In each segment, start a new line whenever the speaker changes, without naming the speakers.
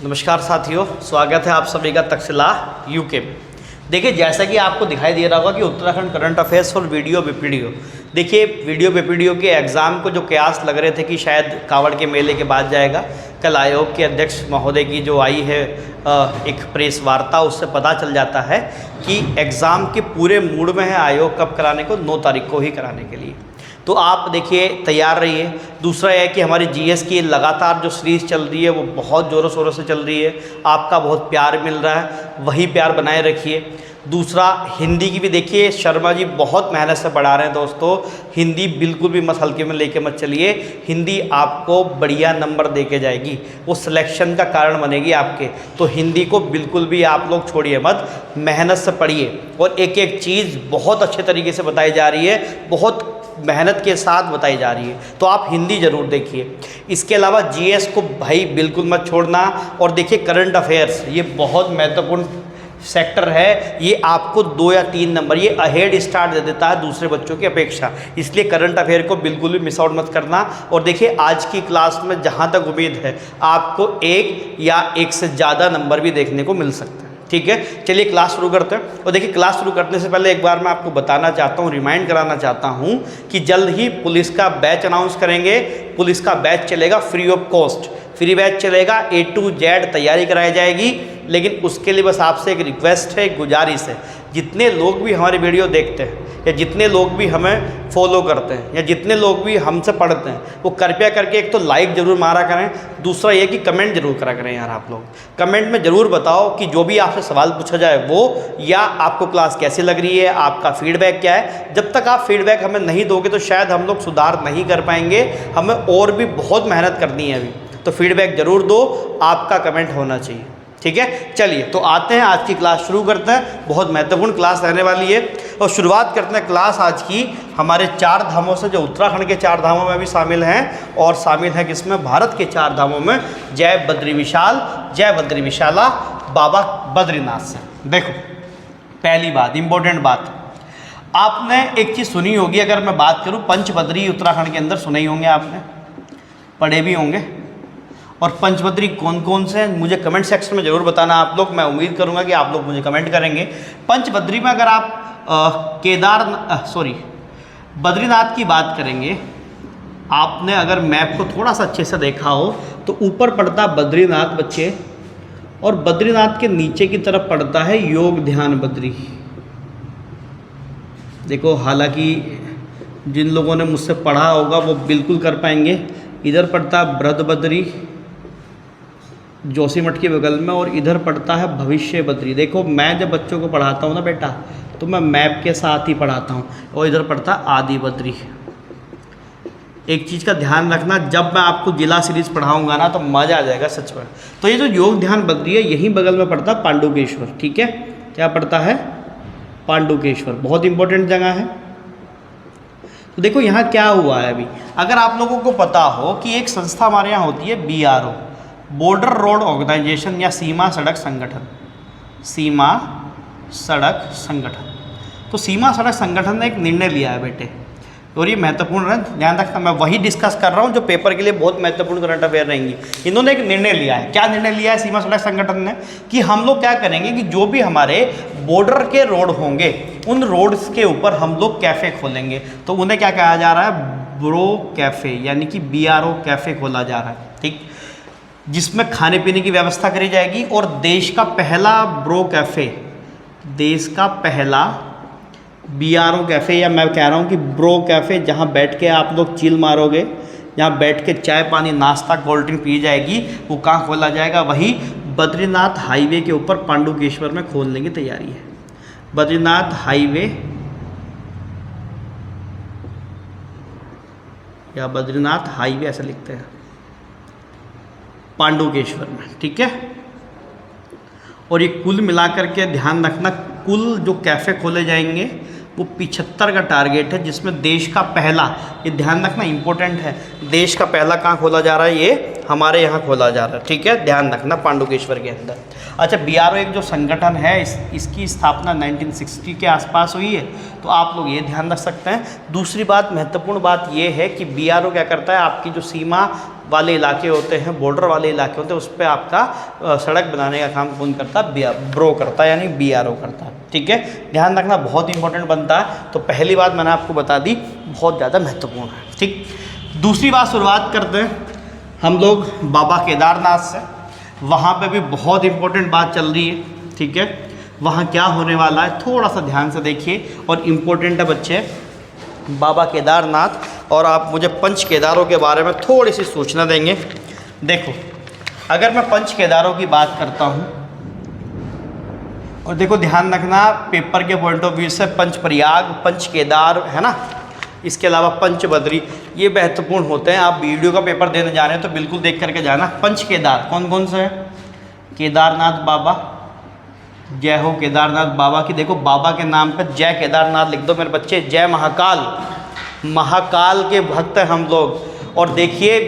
नमस्कार साथियों, स्वागत है आप सभी का तक्षशिला यूके में। देखिए, जैसा कि आपको दिखाई दे रहा होगा कि उत्तराखंड करंट अफेयर्स और वीडियो बीपीडीओ, देखिए वीडियो बीपीडीओ के एग्ज़ाम को जो कयास लग रहे थे कि शायद कांवड़ के मेले के बाद जाएगा, कल आयोग के अध्यक्ष महोदय की जो आई है एक प्रेस वार्ता, उससे पता चल जाता है कि एग्ज़ाम के पूरे मूड में है आयोग कब कराने को, 9 तारीख को ही कराने के लिए। तो आप देखिए तैयार रहिए। दूसरा है कि हमारी जीएस की लगातार जो सीरीज़ चल रही है वो बहुत ज़ोरों शोरों से चल रही है, आपका बहुत प्यार मिल रहा है, वही प्यार बनाए रखिए। दूसरा, हिंदी की भी देखिए, शर्मा जी बहुत मेहनत से पढ़ा रहे हैं दोस्तों। हिंदी बिल्कुल भी मत हल्के में लेके मत चलिए, हिंदी आपको बढ़िया नंबर दे के जाएगी, वो सिलेक्शन का कारण बनेगी आपके। तो हिंदी को बिल्कुल भी आप लोग छोड़िए मत, मेहनत से पढ़िए और एक एक चीज़ बहुत अच्छे तरीके से बताई जा रही है, बहुत मेहनत के साथ बताई जा रही है। तो आप हिंदी ज़रूर देखिए। इसके अलावा जीएस को भाई बिल्कुल मत छोड़ना। और देखिए करंट अफेयर्स, ये बहुत महत्वपूर्ण सेक्टर है, ये आपको 2 या 3 नंबर ये अहेड स्टार्ट दे देता है दूसरे बच्चों की अपेक्षा, इसलिए करंट अफेयर को बिल्कुल भी मिस आउट मत करना। और देखिए आज की क्लास में जहाँ तक उम्मीद है आपको 1 या 1 से ज़्यादा नंबर भी देखने को मिल सकता है। ठीक है, चलिए क्लास शुरू करते हैं। और देखिए क्लास शुरू करने से पहले एक बार मैं आपको बताना चाहता हूँ, रिमाइंड कराना चाहता हूँ कि जल्द ही पुलिस का बैच अनाउंस करेंगे। पुलिस का बैच चलेगा free of cost, free batch चलेगा, A to Z तैयारी कराई जाएगी। लेकिन उसके लिए बस आपसे एक रिक्वेस्ट है, एक गुजारिश है, जितने लोग भी हमारी वीडियो देखते हैं या जितने लोग भी हमें फॉलो करते हैं या जितने लोग भी हमसे पढ़ते हैं, वो कृपया करके एक तो लाइक ज़रूर मारा करें, दूसरा ये कि कमेंट जरूर करा करें। यार आप लोग कमेंट में ज़रूर बताओ कि जो भी आपसे सवाल पूछा जाए वो, या आपको क्लास कैसी लग रही है, आपका फीडबैक क्या है। जब तक आप फीडबैक हमें नहीं दोगे तो शायद हम लोग सुधार नहीं कर पाएंगे, हमें और भी बहुत मेहनत करनी है अभी। तो फीडबैक ज़रूर दो, आपका कमेंट होना चाहिए। ठीक है, चलिए तो आते हैं, आज की क्लास शुरू करते हैं। बहुत महत्वपूर्ण क्लास रहने वाली है और शुरुआत करते हैं क्लास आज की हमारे 4 धामों से, जो उत्तराखंड के 4 धामों में भी शामिल हैं और शामिल हैं किसमें, भारत के 4 धामों में, जय बद्री विशाल, जय बद्री विशाला बाबा बद्रीनाथ से। देखो पहली बात, इंपॉर्टेंट बात, आपने एक चीज़ सुनी होगी, अगर मैं बात करूँ पंचबद्री उत्तराखंड के अंदर सुने ही होंगे आपने, पढ़े भी होंगे। और पंचबद्री कौन कौन से हैं मुझे कमेंट सेक्शन में ज़रूर बताना आप लोग, मैं उम्मीद करूंगा कि आप लोग मुझे कमेंट करेंगे। पंचबद्री में अगर आप बद्रीनाथ की बात करेंगे, आपने अगर मैप को थोड़ा सा अच्छे से देखा हो तो ऊपर पड़ता बद्रीनाथ बच्चे, और बद्रीनाथ के नीचे की तरफ पड़ता है योग ध्यान बद्री। देखो, हालांकि जिन लोगों ने मुझसे पढ़ा होगा वो बिल्कुल कर पाएंगे। इधर पड़ता बृहद बद्री जोशीमठ के बगल में, और इधर पड़ता है भविष्य बद्री। देखो मैं जब बच्चों को पढ़ाता हूँ ना बेटा, तो मैं मैप के साथ ही पढ़ाता हूँ। और इधर पड़ता है आदि बद्री। एक चीज़ का ध्यान रखना, जब मैं आपको जिला सीरीज पढ़ाऊँगा ना तो मज़ा आ जाएगा सच में। तो ये जो योग ध्यान बद्री है, यहीं बगल में पड़ता है पांडुकेश्वर। ठीक है, क्या पड़ता है, पांडुकेश्वर, बहुत इंपॉर्टेंट जगह है। तो देखो यहाँ क्या हुआ है अभी, अगर आप लोगों को पता हो कि एक संस्था हमारे यहाँ होती है BRO, बॉर्डर रोड ऑर्गेनाइजेशन या सीमा सड़क संगठन, सीमा सड़क संगठन। तो सीमा सड़क संगठन ने एक निर्णय लिया है बेटे, और ये महत्वपूर्ण है, ध्यान रखना। मैं वही डिस्कस कर रहा हूँ जो पेपर के लिए बहुत महत्वपूर्ण करंट अफेयर रहेंगी। इन्होंने एक निर्णय लिया है। क्या निर्णय लिया है सीमा सड़क संगठन ने, कि हम लोग क्या करेंगे कि जो भी हमारे बॉर्डर के रोड होंगे, उन रोड्स के ऊपर हम लोग कैफ़े खोलेंगे। तो उन्हें क्या कहा जा रहा है, ब्रो कैफ़े, यानी कि BRO कैफ़े खोला जा रहा है। ठीक, जिसमें खाने पीने की व्यवस्था करी जाएगी। और देश का पहला ब्रो कैफ़े, देश का पहला BRO कैफ़े, या मैं कह रहा हूँ कि ब्रो कैफ़े, जहाँ बैठ के आप लोग चिल मारोगे, जहाँ बैठ के चाय पानी नाश्ता कोल्ड ड्रिंक पी जाएगी, वो कहाँ खोला जाएगा, वही बद्रीनाथ हाईवे के ऊपर पांडुकेश्वर में खोलने की तैयारी है। बद्रीनाथ हाईवे या बद्रीनाथ हाईवे ऐसा लिखते हैं, पांडुकेश्वर में। ठीक है, और ये कुल मिलाकर के ध्यान रखना, कुल जो कैफ़े खोले जाएंगे वो 75 का टारगेट है, जिसमें देश का पहला, ये ध्यान रखना इंपॉर्टेंट है, देश का पहला कहाँ खोला जा रहा है, ये हमारे यहाँ खोला जा रहा है। ठीक है, ध्यान रखना, पांडुकेश्वर के अंदर। अच्छा, BRO एक जो संगठन है, इसकी स्थापना 1960 के आसपास हुई है, तो आप लोग ये ध्यान रख सकते हैं। दूसरी बात, महत्वपूर्ण बात ये है कि BRO क्या करता है, आपकी जो सीमा वाले इलाके होते हैं, बॉर्डर वाले इलाके होते हैं, उस पर आपका सड़क बनाने का काम कौन करता है? ब्रो करता है, यानी BRO करता है। ठीक है, ध्यान रखना, बहुत इंपॉर्टेंट बनता है। तो पहली बात मैंने आपको बता दी, बहुत ज़्यादा महत्वपूर्ण है। ठीक, दूसरी बात शुरुआत करते हैं हम लोग बाबा केदारनाथ से। वहाँ पे भी बहुत इंपॉर्टेंट बात चल रही है। ठीक है, वहाँ क्या होने वाला है थोड़ा सा ध्यान से देखिए, और इम्पोर्टेंट है बच्चे बाबा केदारनाथ। और आप मुझे पंच केदारों के बारे में थोड़ी सी सूचना देंगे। देखो, अगर मैं पंच केदारों की बात करता हूँ, और देखो ध्यान रखना पेपर के पॉइंट ऑफ व्यू से पंच प्रयाग, पंच केदार है ना, इसके अलावा पंच बद्री, ये महत्वपूर्ण होते हैं। आप वीडियो का पेपर देने जा रहे हैं तो बिल्कुल देख करके जाना। पंच केदार कौन कौन से हैं? केदारनाथ बाबा, जय हो केदारनाथ बाबा की। देखो बाबा के नाम पर जय केदारनाथ लिख दो मेरे बच्चे। जय महाकाल, महाकाल के भक्त हैं हम लोग। और देखिए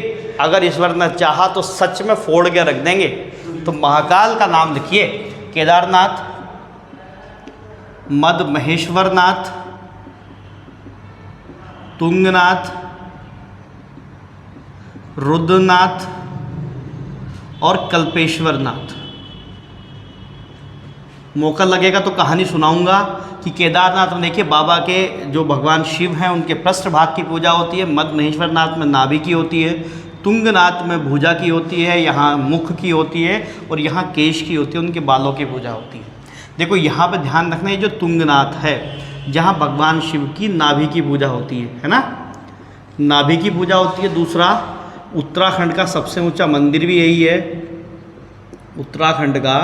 अगर ईश्वर ने चाहा तो सच में फोड़ के रख देंगे। तो महाकाल का नाम लिखिए, केदारनाथ, मद महेश्वरनाथ, तुंगनाथ, रुद्रनाथ और कल्पेश्वरनाथ। मौका लगेगा तो कहानी सुनाऊंगा कि केदारनाथ में देखिए बाबा के जो भगवान शिव हैं उनके पृष्ठ भाग की पूजा होती है, मद महेश्वरनाथ में नाभि की होती है, तुंगनाथ में भुजा की होती है, यहाँ मुख की होती है, और यहाँ केश की होती है, उनके बालों की पूजा होती है। देखो यहाँ पे ध्यान रखना, ये जो तुंगनाथ है जहाँ भगवान शिव की नाभि की पूजा होती है ना, नाभि की पूजा होती है। दूसरा, उत्तराखंड का सबसे ऊंचा मंदिर भी यही है, उत्तराखंड का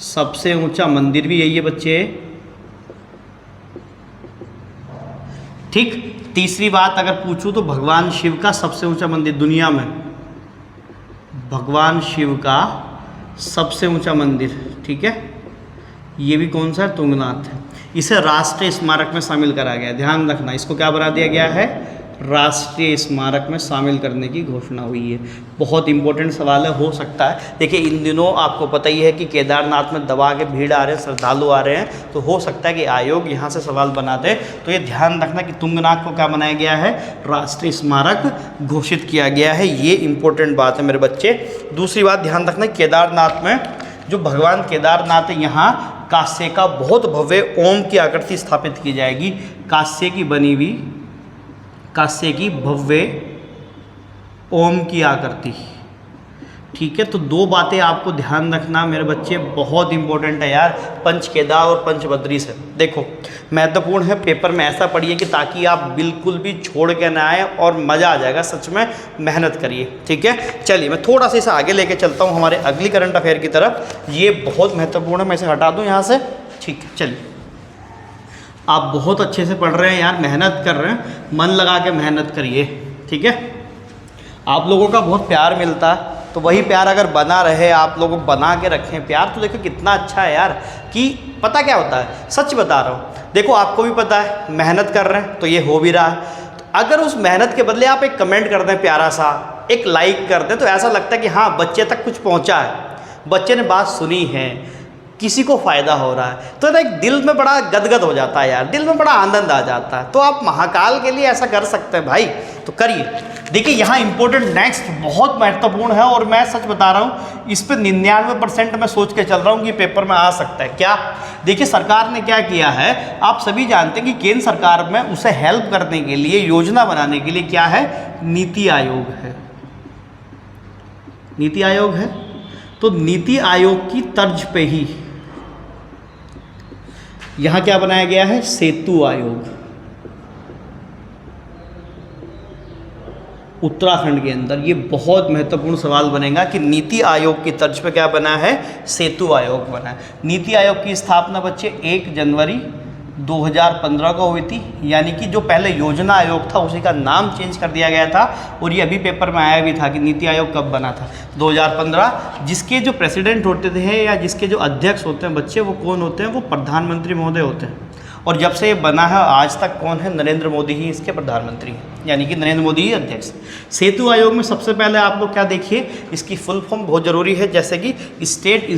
सबसे ऊंचा मंदिर भी यही है बच्चे। ठीक, तीसरी बात अगर पूछूं तो भगवान शिव का सबसे ऊंचा मंदिर दुनिया में, भगवान शिव का सबसे ऊंचा मंदिर, ठीक है, ये भी कौन सा है? तुंगनाथ है। इसे राष्ट्रीय स्मारक में शामिल करा गया है। ध्यान रखना, इसको क्या बना दिया गया है? राष्ट्रीय स्मारक में शामिल करने की घोषणा हुई है। बहुत इंपॉर्टेंट सवाल है, हो सकता है। देखिए इन दिनों आपको पता ही है कि केदारनाथ में दबा के भीड़ आ रहे हैं, श्रद्धालु आ रहे हैं, तो हो सकता है कि आयोग यहाँ से सवाल बना दे। तो ये ध्यान रखना कि तुंगनाथ को क्या बनाया गया है? राष्ट्रीय स्मारक घोषित किया गया है। ये इंपॉर्टेंट बात है मेरे बच्चे। दूसरी बात ध्यान रखना, केदारनाथ में जो भगवान केदारनाथ है, यहाँ कांस्य का बहुत भव्य ओम की आकृति स्थापित की जाएगी। कांस्य की बनी हुई, कांस्य की भव्य ओम की आकृति। ठीक है, तो दो बातें आपको ध्यान रखना मेरे बच्चे, बहुत इंपॉर्टेंट है यार, पंच केदार और पंच बद्री से। देखो महत्वपूर्ण है, पेपर में ऐसा पढ़िए कि ताकि आप बिल्कुल भी छोड़ के ना आए और मज़ा आ जाएगा। सच में मेहनत करिए। ठीक है, चलिए मैं थोड़ा सा इसे आगे लेके चलता हूँ हमारे अगली करंट अफेयर की तरफ। ये बहुत महत्वपूर्ण है, मैं इसे हटा दूँ यहाँ से। ठीक है, चलिए आप बहुत अच्छे से पढ़ रहे हैं यार, मेहनत कर रहे हैं, मन लगा के मेहनत करिए। ठीक है, आप लोगों का बहुत प्यार मिलता है, तो वही प्यार अगर बना रहे, आप लोग बना के रखें प्यार, तो देखो कितना अच्छा है यार। कि पता क्या होता है, सच बता रहा हूँ, देखो आपको भी पता है मेहनत कर रहे हैं तो ये हो भी रहा है। तो अगर उस मेहनत के बदले आप एक कमेंट कर दें प्यारा सा, एक लाइक कर दें, तो ऐसा लगता है कि हाँ बच्चे तक कुछ पहुँचा है, बच्चे ने बात सुनी है, किसी को फ़ायदा हो रहा है, तो एक दिल में बड़ा गदगद हो जाता है यार, दिल में बड़ा आनंद आ जाता है। तो आप महाकाल के लिए ऐसा कर सकते हैं भाई, तो करिए। देखिए यहाँ इंपॉर्टेंट नेक्स्ट बहुत महत्वपूर्ण है, और मैं सच बता रहा हूँ इस पर 99% मैं सोच के चल रहा हूँ कि पेपर में आ सकता है। क्या? देखिए सरकार ने क्या किया है, आप सभी जानते हैं कि केंद्र सरकार में उसे हेल्प करने के लिए, योजना बनाने के लिए क्या है? नीति आयोग है। नीति आयोग है, तो नीति आयोग की तर्ज पे ही यहाँ क्या बनाया गया है? सेतु आयोग। उत्तराखंड के अंदर ये बहुत महत्वपूर्ण सवाल बनेगा कि नीति आयोग की तर्ज पे क्या बना है? सेतु आयोग बना है। नीति आयोग की स्थापना बच्चे 1 जनवरी 2015 को हुई थी, यानी कि जो पहले योजना आयोग था उसी का नाम चेंज कर दिया गया था। और ये अभी पेपर में आया भी था कि नीति आयोग कब बना था? 2015। जिसके जो प्रेसिडेंट होते थे या जिसके जो अध्यक्ष होते हैं बच्चे, वो कौन होते हैं? वो प्रधानमंत्री महोदय होते हैं। और जब से ये बना है आज तक कौन है? नरेंद्र मोदी ही इसके प्रधानमंत्री हैं, यानी कि नरेंद्र मोदी ही अध्यक्ष। सेतु आयोग में सबसे पहले आप लोग क्या देखिए, इसकी फुल फॉर्म बहुत ज़रूरी है, जैसे कि state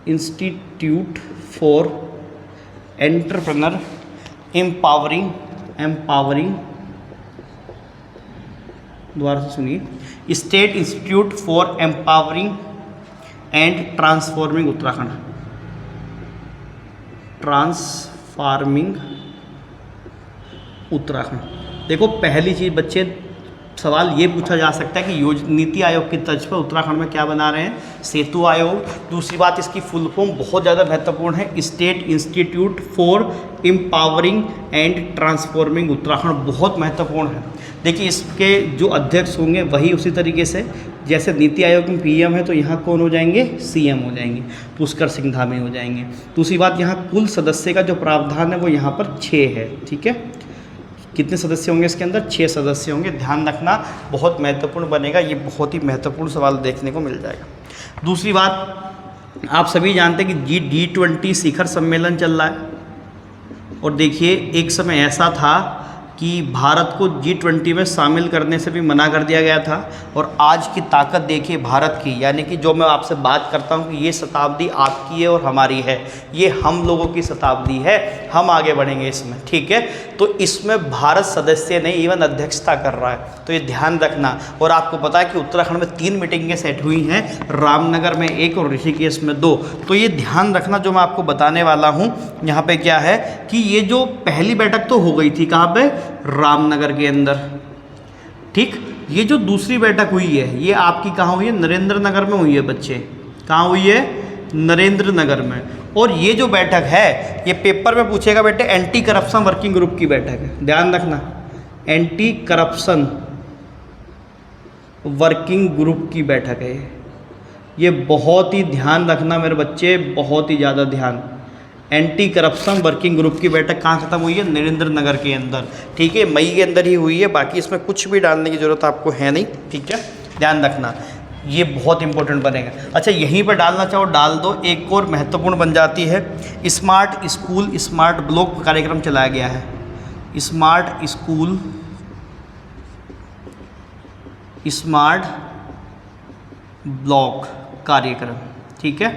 institute for entrepreneur empowering दोबारा से सुनिए, state institute for empowering and transforming Uttarakhand, transforming Uttarakhand. देखो पहली चीज़ बच्चे, सवाल ये पूछा जा सकता है कि नीति आयोग की तर्ज पर उत्तराखंड में क्या बना रहे हैं, सेतु आयोग। दूसरी बात, इसकी फुल फॉर्म बहुत ज़्यादा महत्वपूर्ण है, state institute for empowering and transforming Uttarakhand, बहुत महत्वपूर्ण है। देखिए इसके जो अध्यक्ष होंगे वही उसी तरीके से जैसे नीति आयोग में पीएम है, तो यहाँ कौन हो जाएंगे, सीएम हो जाएंगे, पुष्कर सिंह धामी हो जाएंगे। दूसरी बात, यहाँ कुल सदस्य का जो प्रावधान है वो यहाँ पर 6 है, ठीक है। कितने सदस्य होंगे इसके अंदर, 6 सदस्य होंगे, ध्यान रखना, बहुत महत्वपूर्ण बनेगा, ये बहुत ही महत्वपूर्ण सवाल देखने को मिल जाएगा। दूसरी बात, आप सभी जानते हैं कि G20 शिखर सम्मेलन चल रहा है, और देखिए एक समय ऐसा था कि भारत को G20 में शामिल करने से भी मना कर दिया गया था, और आज की ताकत देखिए भारत की, यानी कि जो मैं आपसे बात करता हूँ कि ये शताब्दी आपकी है और हमारी है, ये हम लोगों की शताब्दी है, हम आगे बढ़ेंगे इसमें, ठीक है। तो इसमें भारत सदस्य नहीं, इवन अध्यक्षता कर रहा है, तो ये ध्यान रखना। और आपको पता है कि उत्तराखंड में 3 मीटिंगें सेट हुई हैं, रामनगर में 1 और ऋषिकेश में 2, तो ये ध्यान रखना जो मैं आपको बताने वाला हूँ। यहाँ पे क्या है कि ये जो पहली बैठक तो हो गई थी, कहाँ पे, रामनगर के अंदर, ठीक। ये जो दूसरी बैठक हुई है ये आपकी कहाँ हुई है, नरेंद्र नगर में हुई है बच्चे, कहाँ हुई है, नरेंद्र नगर में। और ये जो बैठक है ये पेपर में पूछेगा बेटे, एंटी करप्शन वर्किंग ग्रुप की बैठक है, ध्यान रखना, एंटी करप्शन वर्किंग ग्रुप की बैठक है ये, बहुत ही ध्यान रखना मेरे बच्चे, बहुत ही ज़्यादा ध्यान। एंटी करप्शन वर्किंग ग्रुप की बैठक कहाँ खत्म हुई है, नरेंद्र नगर के अंदर, ठीक है, मई के अंदर ही हुई है, बाकी इसमें कुछ भी डालने की ज़रूरत आपको है नहीं, ठीक है, ध्यान रखना, ये बहुत इंपॉर्टेंट बनेगा। अच्छा यहीं पर डालना चाहो डाल दो। एक और महत्वपूर्ण बन जाती है, स्मार्ट स्कूल स्मार्ट ब्लॉक कार्यक्रम चलाया गया है, स्मार्ट स्कूल स्मार्ट ब्लॉक कार्यक्रम, ठीक है,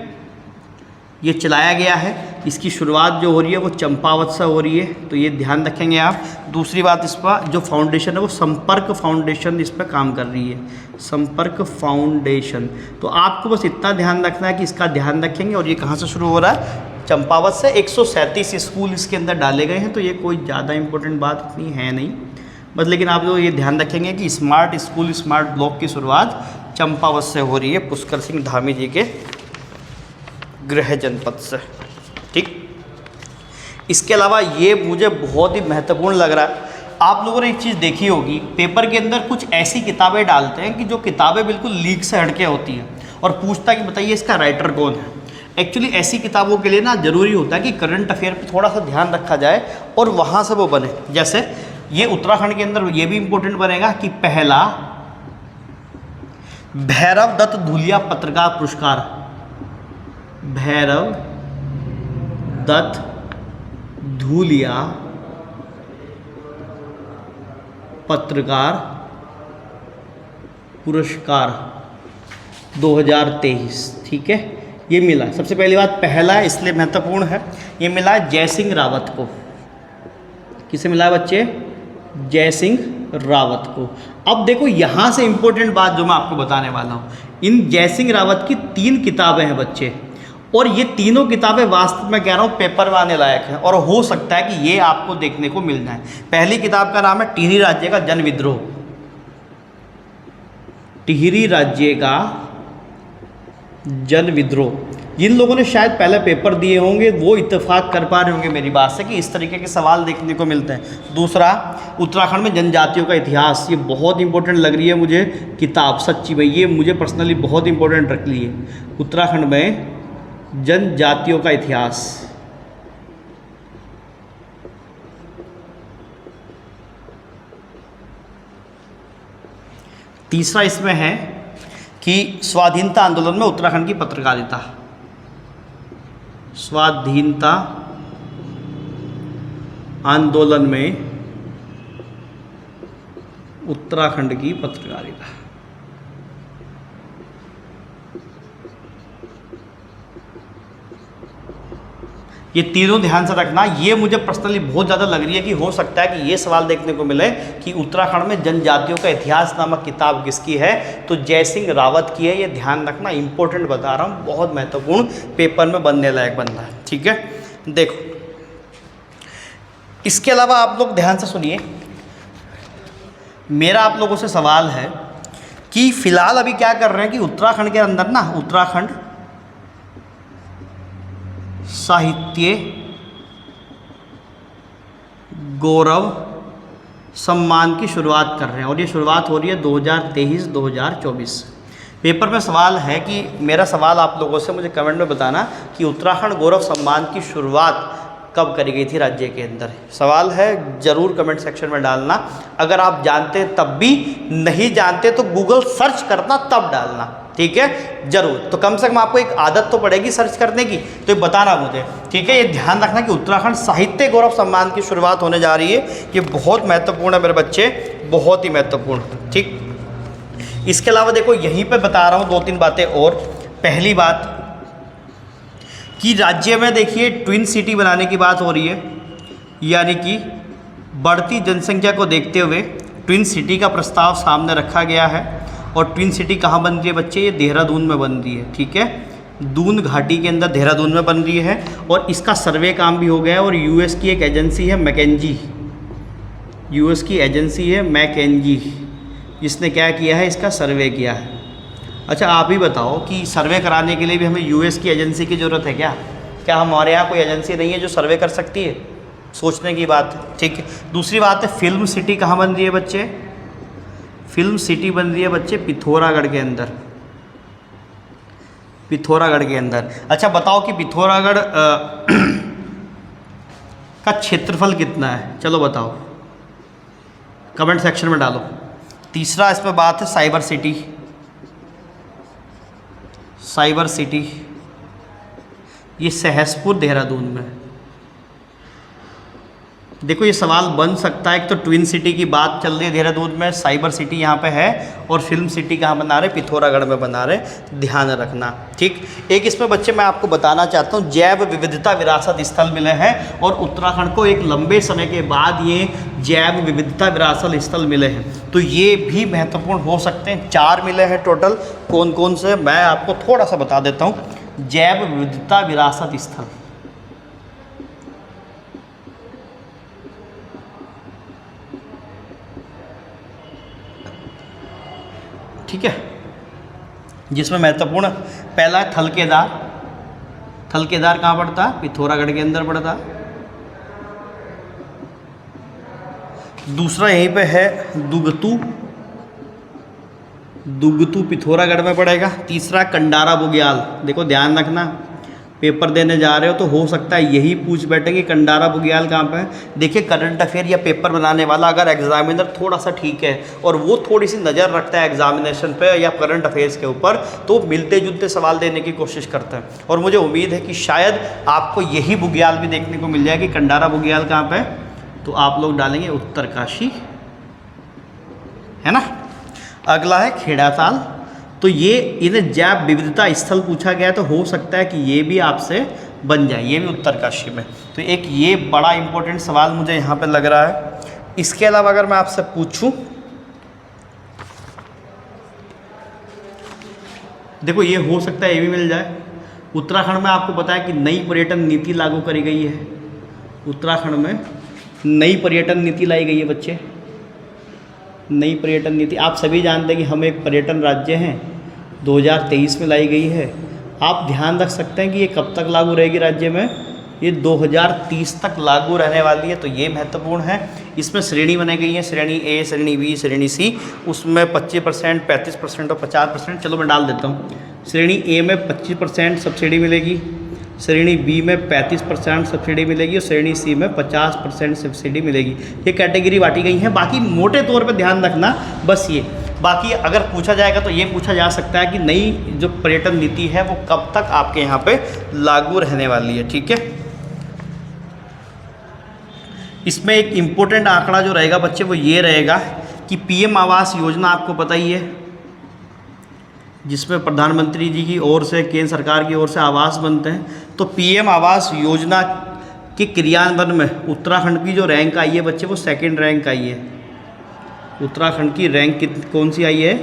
ये चलाया गया है। इसकी शुरुआत जो हो रही है वो चंपावत से हो रही है, तो ये ध्यान रखेंगे आप। दूसरी बात, इस पर जो फाउंडेशन है वो संपर्क फाउंडेशन इस पर काम कर रही है, संपर्क फाउंडेशन। तो आपको बस इतना ध्यान रखना है कि इसका ध्यान रखेंगे। और ये कहाँ से शुरू हो रहा है, चंपावत से। 137 स्कूल इसके अंदर डाले गए हैं, तो ये कोई ज़्यादा इंपॉर्टेंट बात इतनी है नहीं बस, लेकिन आप लोग ये ध्यान रखेंगे कि स्मार्ट स्कूल स्मार्ट ब्लॉक की शुरुआत चंपावत से हो रही है, पुष्कर सिंह धामी जी के गृह जनपद से, ठीक। इसके अलावा ये मुझे बहुत ही महत्वपूर्ण लग रहा है, आप लोगों ने एक चीज़ देखी होगी, पेपर के अंदर कुछ ऐसी किताबें डालते हैं कि जो किताबें बिल्कुल लीक से हटके होती हैं, और पूछता है कि बताइए इसका राइटर कौन है। एक्चुअली ऐसी किताबों के लिए ना ज़रूरी होता है कि करंट अफेयर पे थोड़ा सा ध्यान रखा जाए और वहाँ से वो बने। जैसे ये उत्तराखंड के अंदर ये भी इम्पोर्टेंट बनेगा कि पहला भैरव दत्त धूलिया पत्रकार पुरस्कार, भैरव दत्त धूलिया पत्रकार पुरस्कार 2023, ठीक है, ये मिला। सबसे पहली बात पहला है इसलिए महत्वपूर्ण है, ये मिला जय सिंह रावत को। किसे मिला बच्चे, जय सिंह रावत को। अब देखो यहाँ से इंपॉर्टेंट बात जो मैं आपको बताने वाला हूँ, इन जय सिंह रावत की 3 किताबें हैं बच्चे, और ये तीनों किताबें वास्तव में कह रहा हूँ पेपर में आने लायक हैं, और हो सकता है कि ये आपको देखने को मिल जाए। पहली किताब का नाम है टिहरी राज्य का जन विद्रोह, टिहरी राज्य का जन विद्रोह। जिन लोगों ने शायद पहले पेपर दिए होंगे वो इत्तेफाक कर पा रहे होंगे मेरी बात से कि इस तरीके के सवाल देखने को मिलते हैं। दूसरा, उत्तराखंड में जनजातियों का इतिहास, ये बहुत इंपॉर्टेंट लग रही है मुझे किताब, सच्ची भाई ये मुझे पर्सनली बहुत इंपॉर्टेंट रख ली है, उत्तराखंड में जनजातियों का इतिहास। तीसरा इसमें है कि स्वाधीनता आंदोलन में उत्तराखंड की पत्रकारिता, स्वाधीनता आंदोलन में उत्तराखंड की पत्रकारिता। ये तीनों ध्यान से रखना। ये मुझे पर्सनली बहुत ज़्यादा लग रही है कि हो सकता है कि ये सवाल देखने को मिले कि उत्तराखंड में जनजातियों का इतिहास नामक किताब किसकी है, तो जय सिंह रावत की है। ये ध्यान रखना, इंपॉर्टेंट बता रहा हूँ, बहुत महत्वपूर्ण, पेपर में बनने लायक बंदा है। ठीक है, देखो इसके अलावा आप लोग ध्यान से सुनिए, मेरा आप लोगों से सवाल है कि फिलहाल अभी क्या कर रहे हैं कि उत्तराखंड के अंदर ना उत्तराखंड साहित्य गौरव सम्मान की शुरुआत कर रहे हैं और ये शुरुआत हो रही है 2023-2024। पेपर में सवाल है कि मेरा सवाल आप लोगों से मुझे कमेंट में बताना कि उत्तराखंड गौरव सम्मान की शुरुआत कब करी गई थी राज्य के अंदर। सवाल है, ज़रूर कमेंट सेक्शन में डालना। अगर आप जानते हैं तब भी, नहीं जानते तो गूगल सर्च करना तब डालना। ठीक है, जरूर। तो कम से कम आपको एक आदत तो पड़ेगी सर्च करने की, तो ये बताना मुझे। ठीक है, ये ध्यान रखना कि उत्तराखंड साहित्य गौरव सम्मान की शुरुआत होने जा रही है। ये बहुत महत्वपूर्ण है मेरे बच्चे, बहुत ही महत्वपूर्ण। ठीक, इसके अलावा देखो यहीं पे बता रहा हूँ 2-3 बातें और। पहली बात कि राज्य में देखिए ट्विन सिटी बनाने की बात हो रही है, यानी कि बढ़ती जनसंख्या को देखते हुए ट्विन सिटी का प्रस्ताव सामने रखा गया है। और ट्विन सिटी कहाँ बन रही है बच्चे, ये देहरादून में बन रही है। ठीक है, दून घाटी के अंदर देहरादून में बन रही है और इसका सर्वे काम भी हो गया है। और यूएस की एक एजेंसी है मैकेंजी, यूएस की एजेंसी है मैकेंजी, इसने क्या किया है, इसका सर्वे किया है। अच्छा आप ही बताओ कि सर्वे कराने के लिए भी हमें यूएस की एजेंसी की ज़रूरत है क्या? क्या हमारे यहाँ कोई एजेंसी नहीं है जो सर्वे कर सकती है? सोचने की बात है। ठीक है, दूसरी बात है फिल्म सिटी कहाँ बन रही है बच्चे, फिल्म सिटी बन रही है बच्चे पिथौरागढ़ के अंदर, पिथौरागढ़ के अंदर। अच्छा बताओ कि पिथौरागढ़ का क्षेत्रफल कितना है, चलो बताओ, कमेंट सेक्शन में डालो। तीसरा इस पर बात है साइबर सिटी, साइबर सिटी ये सहसपुर देहरादून में। देखो ये सवाल बन सकता है, एक तो ट्विन सिटी की बात चल रही है देहरादून में, साइबर सिटी यहाँ पे है, और फिल्म सिटी कहाँ बना रहे, पिथौरागढ़ में बना रहे, ध्यान रखना। ठीक, एक इसमें बच्चे मैं आपको बताना चाहता हूँ, जैव विविधता विरासत स्थल मिले हैं और उत्तराखंड को एक लंबे समय के बाद ये जैव विविधता विरासत स्थल मिले हैं, तो ये भी महत्वपूर्ण हो सकते हैं। 4 मिले हैं टोटल, कौन कौन से मैं आपको थोड़ा सा बता देता हूँ। जैव विविधता विरासत स्थल, ठीक है, जिसमें महत्वपूर्ण पहला है थलकेदार। थलकेदार कहाँ पड़ता है, पिथौरागढ़ के अंदर पड़ता है। दूसरा यहीं पे है दुगतू, दुगतू पिथौरागढ़ में पड़ेगा। तीसरा कंडारा बुग्याल, देखो ध्यान रखना, पेपर देने जा रहे हो तो हो सकता है यही पूछ बैठे कि कंडारा बुग्याल कहाँ पे है। देखिए करंट अफेयर या पेपर बनाने वाला अगर एग्जामिनर थोड़ा सा ठीक है और वो थोड़ी सी नज़र रखता है एग्जामिनेशन पे या करंट अफेयर्स के ऊपर, तो मिलते जुलते सवाल देने की कोशिश करता है। और मुझे उम्मीद है कि शायद आपको यही बुग्याल भी देखने को मिल जाए कि कंडारा बुग्याल कहाँ पे, तो आप लोग डालेंगे उत्तरकाशी, है ना। अगला है खेड़ाताल, तो ये इन्हें जैव विविधता स्थल पूछा गया, तो हो सकता है कि ये भी आपसे बन जाए, ये भी उत्तरकाशी में। तो एक ये बड़ा इंपॉर्टेंट सवाल मुझे यहाँ पे लग रहा है। इसके अलावा अगर मैं आपसे पूछूं, देखो ये हो सकता है ये भी मिल जाए। उत्तराखंड में आपको पता है कि नई पर्यटन नीति लागू करी गई है, उत्तराखंड में नई पर्यटन नीति लाई गई है बच्चे। नई पर्यटन नीति आप सभी जानते हैं कि हम एक पर्यटन राज्य हैं, 2023 में लाई गई है। आप ध्यान रख सकते हैं कि ये कब तक लागू रहेगी राज्य में, ये 2030 तक लागू रहने वाली है, तो ये महत्वपूर्ण है। इसमें श्रेणी बनाई गई है, श्रेणी ए, श्रेणी बी, श्रेणी सी, उसमें 25%, 35% और 50%। चलो मैं डाल देता हूँ। श्रेणी ए में 25% सब्सिडी मिलेगी, श्रेणी बी में 35% सब्सिडी मिलेगी और श्रेणी सी में 50% सब्सिडी मिलेगी। ये कैटेगरी बांटी गई हैं। बाकी मोटे तौर पे ध्यान रखना बस ये, बाकी अगर पूछा जाएगा तो ये पूछा जा सकता है कि नई जो पर्यटन नीति है वो कब तक आपके यहाँ पे लागू रहने वाली है। ठीक है, इसमें एक इम्पोर्टेंट आंकड़ा जो रहेगा बच्चे वो ये रहेगा कि पीएम आवास योजना, आपको पता ही है जिसमें प्रधानमंत्री जी की ओर से, केंद्र सरकार की ओर से आवास बनते हैं। तो पीएम आवास योजना के क्रियान्वयन में उत्तराखंड की जो रैंक आई है बच्चे, वो सेकंड रैंक आई है। उत्तराखंड की रैंक कौन सी आई है?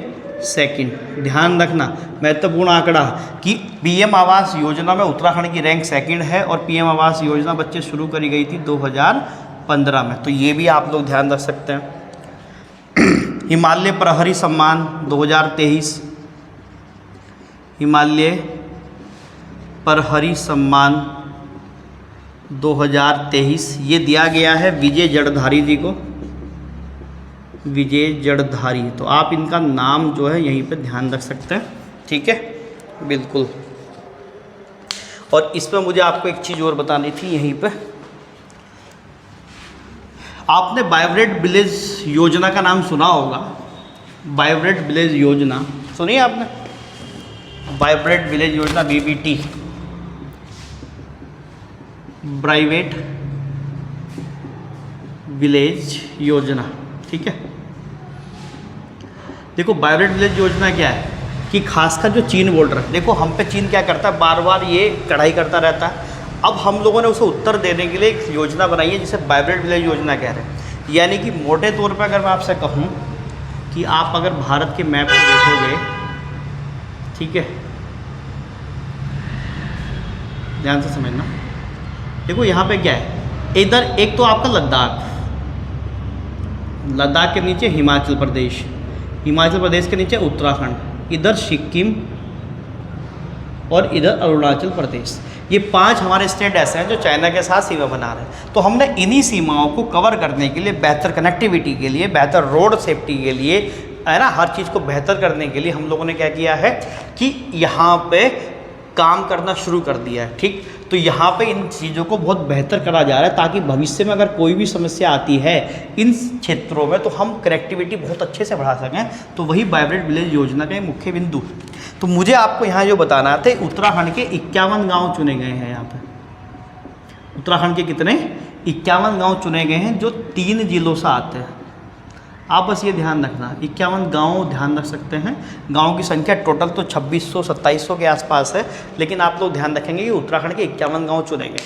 सेकंड। ध्यान रखना महत्वपूर्ण आंकड़ा कि पीएम आवास योजना में उत्तराखंड की रैंक सेकंड है और पीएम आवास योजना बच्चे शुरू करी गई थी 2015 में। तो ये भी आप लोग ध्यान रख सकते हैं। हिमालय प्रहरी सम्मान 2023, हिमालय प्रहरी सम्मान 2023 ये दिया गया है विजय जड़धारी जी को, विजय जड़धारी। तो आप इनका नाम जो है यहीं पे ध्यान रख सकते हैं, ठीक है, बिल्कुल। और इसमें मुझे आपको एक चीज़ और बतानी थी यहीं पे, आपने वाइब्रेंट विलेज योजना का नाम सुना होगा। वाइब्रेंट विलेज योजना सुनी है आपने? वाइब्रेंट विलेज योजना, बीबीटी, वाइब्रेंट विलेज योजना, ठीक है। देखो वाइब्रेंट विलेज योजना क्या है कि खासकर जो चीन बोल रहा है, देखो हम पे चीन क्या करता है, बार बार ये कढ़ाई करता रहता है। अब हम लोगों ने उसे उत्तर देने के लिए एक योजना बनाई है जिसे वाइब्रेंट विलेज योजना कह रहे हैं। यानी कि मोटे तौर पर अगर मैं आपसे कहूँ कि आप अगर भारत के मैप को देखोगे, ठीक है, ध्यान से समझना। देखो यहाँ पे क्या है, इधर एक तो आपका लद्दाख, लद्दाख के नीचे हिमाचल प्रदेश, हिमाचल प्रदेश के नीचे उत्तराखंड, इधर सिक्किम और इधर अरुणाचल प्रदेश। ये 5 हमारे स्टेट ऐसे हैं जो चाइना के साथ सीमा बना रहे हैं। तो हमने इन्हीं सीमाओं को कवर करने के लिए, बेहतर कनेक्टिविटी के लिए, बेहतर रोड सेफ्टी के लिए, है ना, हर चीज़ को बेहतर करने के लिए हम लोगों ने क्या किया है कि यहाँ पे काम करना शुरू कर दिया है, ठीक। तो यहाँ पे इन चीज़ों को बहुत बेहतर करा जा रहा है ताकि भविष्य में अगर कोई भी समस्या आती है इन क्षेत्रों में तो हम कनेक्टिविटी बहुत अच्छे से बढ़ा सकें। तो वही वाइब्रेंट विलेज योजना का मुख्य बिंदु। तो मुझे आपको यहाँ जो बताना था, उत्तराखंड के 51 गांव चुने गए हैं। यहाँ पे उत्तराखंड के कितने? 51 गांव चुने गए हैं जो 3 जिलों से आते हैं। आप बस ये ध्यान रखना, 51 गांव ध्यान रख सकते हैं। गांव की संख्या टोटल तो 2600-2700 के आसपास है, लेकिन आप लोग ध्यान रखेंगे कि उत्तराखंड के 51 गांव चुने गए।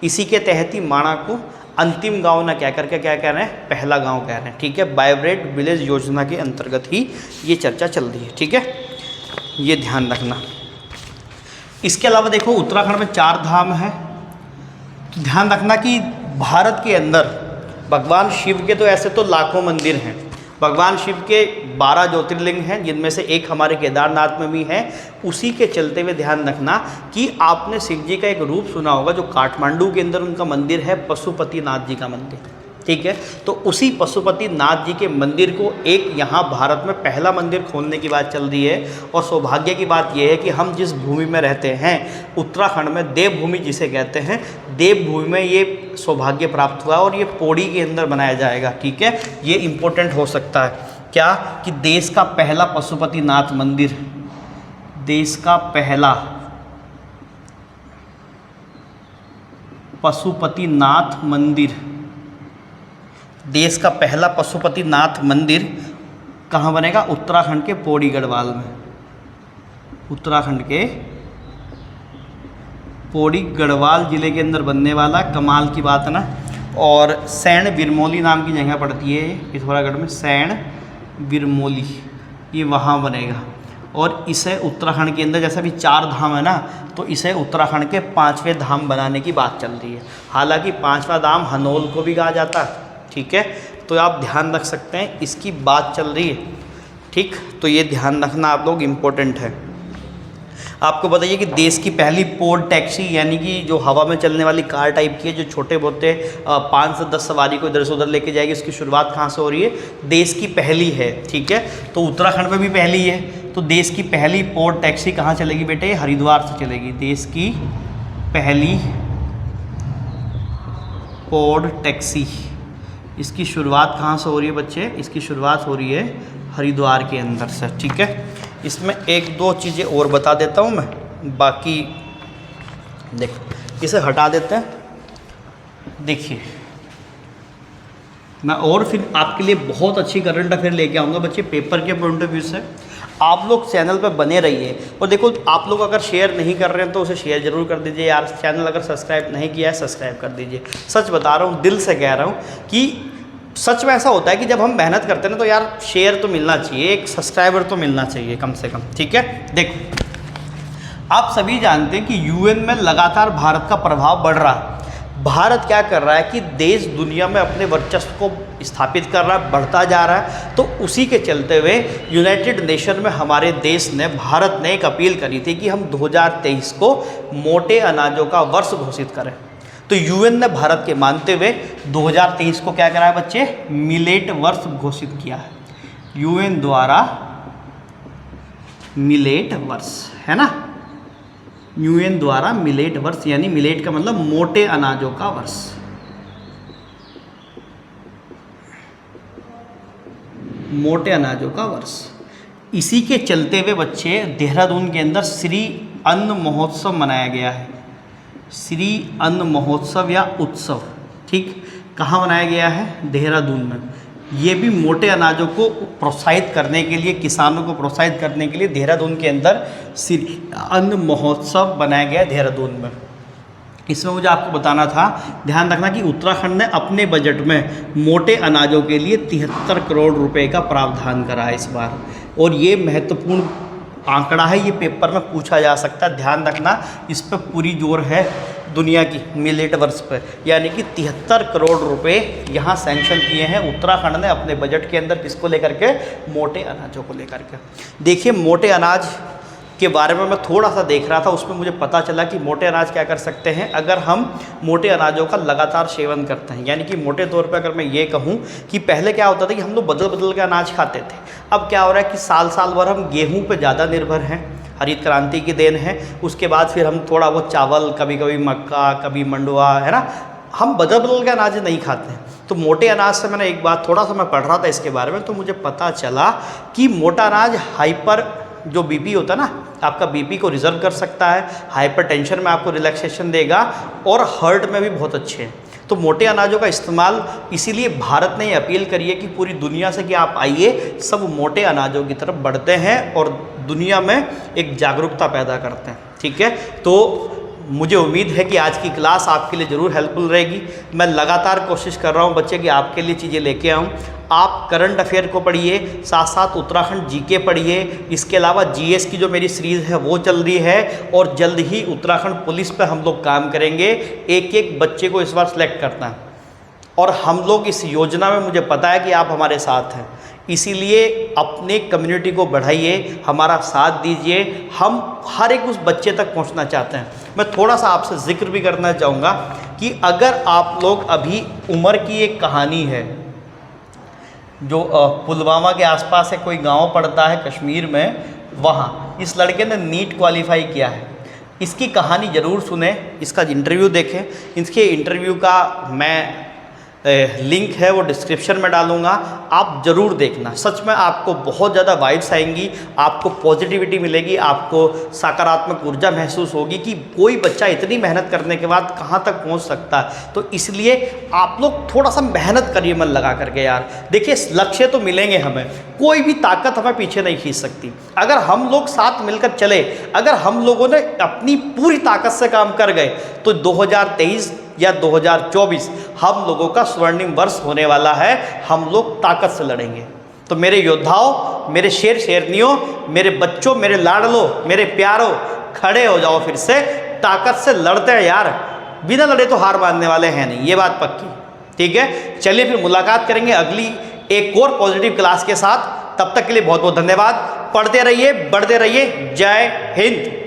इसी के तहत ही माणा को अंतिम गांव ना कह करके क्या कह रहे हैं, पहला गांव कह रहे हैं, ठीक है। वाइब्रेंट विलेज योजना के अंतर्गत ही ये चर्चा चल रही है, ठीक है, ये ध्यान रखना। इसके अलावा देखो उत्तराखंड में 4 धाम है। तो ध्यान रखना कि भारत के अंदर भगवान शिव के तो ऐसे तो लाखों मंदिर हैं। भगवान शिव के 12 ज्योतिर्लिंग हैं, जिनमें से एक हमारे केदारनाथ में भी है। उसी के चलते हुए ध्यान रखना कि आपने शिव जी का एक रूप सुना होगा जो काठमांडू के अंदर उनका मंदिर है, पशुपतिनाथ जी का मंदिर, ठीक है। तो उसी पशुपतिनाथ जी के मंदिर को एक यहाँ भारत में पहला मंदिर खोलने की बात चल रही है। और सौभाग्य की बात यह है कि हम जिस भूमि में रहते हैं उत्तराखंड में, देवभूमि जिसे कहते हैं, देवभूमि में ये सौभाग्य प्राप्त हुआ और ये पौड़ी के अंदर बनाया जाएगा, ठीक है। ये इम्पोर्टेंट हो सकता है क्या कि देश का पहला पशुपतिनाथ मंदिर, देश का पहला पशुपतिनाथ मंदिर, देश का पहला पशुपतिनाथ मंदिर कहाँ बनेगा? उत्तराखंड के पौड़ी गढ़वाल में। उत्तराखंड के पौड़ी गढ़वाल ज़िले के अंदर बनने वाला, कमाल की बात है ना। और सैण बिरमोली नाम की जगह पड़ती है पिथौरागढ़ में, सैण बिरमोली, ये वहाँ बनेगा। और इसे उत्तराखंड के अंदर, जैसा भी 4 धाम है ना, तो इसे उत्तराखंड के 5वें धाम बनाने की बात चल रही है। हालांकि 5वां धाम हनोल को भी कहा जाता है, ठीक है। तो आप ध्यान रख सकते हैं, इसकी बात चल रही है, ठीक। तो ये ध्यान रखना आप लोग, इम्पोर्टेंट है। आपको बताइए कि देश की पहली पोड टैक्सी, यानी कि जो हवा में चलने वाली कार टाइप की है, जो छोटे बोते 5 से 10 सवारी को इधर से उधर लेके जाएगी, उसकी शुरुआत कहाँ से हो रही है? देश की पहली है, ठीक है। तो उत्तराखंड में भी पहली है। तो देश की पहली पोड टैक्सी कहाँ चलेगी बेटे? हरिद्वार से चलेगी। देश की पहली पोड टैक्सी, इसकी शुरुआत कहाँ से हो रही है बच्चे? इसकी शुरुआत हो रही है हरिद्वार के अंदर से, ठीक है। इसमें 1-2 चीज़ें और बता देता हूँ मैं, बाकी देखो इसे हटा देते हैं। देखिए मैं और फिर आपके लिए बहुत अच्छी करंट अफेयर लेके आऊँगा बच्चे, पेपर के पॉइंट ऑफ व्यू से। आप लोग चैनल पर बने रहिए। और देखो, आप लोग अगर शेयर नहीं कर रहे हैं तो उसे शेयर जरूर कर दीजिए यार। चैनल अगर सब्सक्राइब नहीं किया है सब्सक्राइब कर दीजिए। सच बता रहा हूँ, दिल से कह रहा हूँ कि सच में ऐसा होता है कि जब हम मेहनत करते हैं ना तो यार शेयर तो मिलना चाहिए, एक सब्सक्राइबर तो मिलना चाहिए कम से कम, ठीक है। देखो, आप सभी जानते हैं कि यूएन में लगातार भारत का प्रभाव बढ़ रहा है। भारत क्या कर रहा है कि देश दुनिया में अपने वर्चस्व को स्थापित कर रहा है, बढ़ता जा रहा है। तो उसी के चलते हुए यूनाइटेड नेशन में हमारे देश ने, भारत ने एक अपील करी थी कि हम 2023 को मोटे अनाजों का वर्ष घोषित करें। तो यूएन ने भारत के मानते हुए 2023 को क्या करा है बच्चे, मिलेट वर्ष घोषित किया है। यूएन द्वारा मिलेट वर्ष, है ना, यूएन द्वारा मिलेट वर्ष, यानी मिलेट का मतलब मोटे अनाजों का वर्ष। मोटे अनाजों का वर्ष। इसी के चलते हुए बच्चे देहरादून के अंदर श्री अन्न महोत्सव मनाया गया है। श्री अन्न महोत्सव या उत्सव, ठीक, कहाँ मनाया गया है, देहरादून में। ये भी मोटे अनाजों को प्रोत्साहित करने के लिए, किसानों को प्रोत्साहित करने के लिए देहरादून के अंदर श्री अन्न महोत्सव बनाया गया देहरादून में। इसमें मुझे आपको बताना था, ध्यान रखना कि उत्तराखंड ने अपने बजट में मोटे अनाजों के लिए 73 करोड़ रुपए का प्रावधान करा है इस बार। और ये महत्वपूर्ण आंकड़ा है, ये पेपर में पूछा जा सकता है, ध्यान रखना। इस पर पूरी जोर है दुनिया की मिलेट वर्ष पर, यानी कि 73 करोड़ रुपए यहाँ सैंक्शन किए हैं उत्तराखंड ने अपने बजट के अंदर। किसको लेकर के, मोटे अनाजों को लेकर के। देखिए, मोटे अनाज के बारे में मैं थोड़ा सा देख रहा था, उसमें मुझे पता चला कि मोटे अनाज क्या कर सकते हैं अगर हम मोटे अनाजों का लगातार सेवन करते हैं। यानी कि मोटे तौर पे अगर मैं ये कहूँ कि पहले क्या होता था कि हम लोग बदल बदल के अनाज खाते थे। अब क्या हो रहा है कि साल साल भर हम गेहूँ पे ज़्यादा निर्भर हैं, हरित क्रांति की देन है। उसके बाद फिर हम थोड़ा बहुत चावल, कभी कभी मक्का, कभी मंडुआ, है ना, हम बदल बदल के अनाज नहीं खाते हैं। तो मोटे अनाज से मैंने एक बात, थोड़ा सा मैं पढ़ रहा था इसके बारे में, तो मुझे पता चला कि मोटा अनाज हाइपर जो बीपी होता है ना, आपका बीपी को रिजर्व कर सकता है, हाइपरटेंशन में आपको रिलैक्सेशन देगा, और हार्ट में भी बहुत अच्छे हैं। तो मोटे अनाजों का इस्तेमाल, इसीलिए भारत ने ये अपील करी है कि पूरी दुनिया से कि आप आइए, सब मोटे अनाजों की तरफ बढ़ते हैं और दुनिया में एक जागरूकता पैदा करते हैं, ठीक है। तो मुझे उम्मीद है कि आज की क्लास आपके लिए ज़रूर हेल्पफुल रहेगी। मैं लगातार कोशिश कर रहा हूँ बच्चे कि आपके लिए चीज़ें लेके आऊँ। आप करंट अफेयर को पढ़िए, साथ साथ उत्तराखंड जीके पढ़िए। इसके अलावा जीएस की जो मेरी सीरीज़ है वो चल रही है, और जल्द ही उत्तराखंड पुलिस पर हम लोग काम करेंगे। एक एक बच्चे को इस बार सेलेक्ट करना है, और हम लोग इस योजना में, मुझे पता है कि आप हमारे साथ हैं, इसीलिए अपने कम्युनिटी को बढ़ाइए, हमारा साथ दीजिए। हम हर एक उस बच्चे तक पहुंचना चाहते हैं। मैं थोड़ा सा आपसे जिक्र भी करना चाहूँगा कि अगर आप लोग, अभी उमर की एक कहानी है जो पुलवामा के आसपास है, कोई गांव पड़ता है कश्मीर में, वहाँ इस लड़के ने नीट क्वालिफाई किया है। इसकी कहानी ज़रूर सुने, इसका इंटरव्यू देखें। इसके इंटरव्यू का मैं लिंक है वो डिस्क्रिप्शन में डालूंगा, आप ज़रूर देखना। सच में आपको बहुत ज़्यादा वाइब्स आएंगी, आपको पॉजिटिविटी मिलेगी, आपको सकारात्मक ऊर्जा महसूस होगी कि कोई बच्चा इतनी मेहनत करने के बाद कहाँ तक पहुँच सकता है। तो इसलिए आप लोग थोड़ा सा मेहनत करिए मन लगा करके यार। देखिए, लक्ष्य तो मिलेंगे हमें, कोई भी ताकत हमें पीछे नहीं खींच सकती। अगर हम लोग साथ मिलकर चले, अगर हम लोगों ने अपनी पूरी ताकत से काम कर गए, तो 2023 या 2024 हम लोगों का स्वर्णिम वर्ष होने वाला है। हम लोग ताकत से लड़ेंगे। तो मेरे योद्धाओं, मेरे शेर शेरनियों, मेरे बच्चों, मेरे लाडलों, मेरे प्यारों, खड़े हो जाओ, फिर से ताकत से लड़ते हैं यार। बिना लड़े तो हार मानने वाले हैं नहीं, ये बात पक्की, ठीक है। चलिए फिर मुलाकात करेंगे अगली एक और पॉजिटिव क्लास के साथ। तब तक के लिए बहुत बहुत धन्यवाद। पढ़ते रहिए, बढ़ते रहिए। जय हिंद।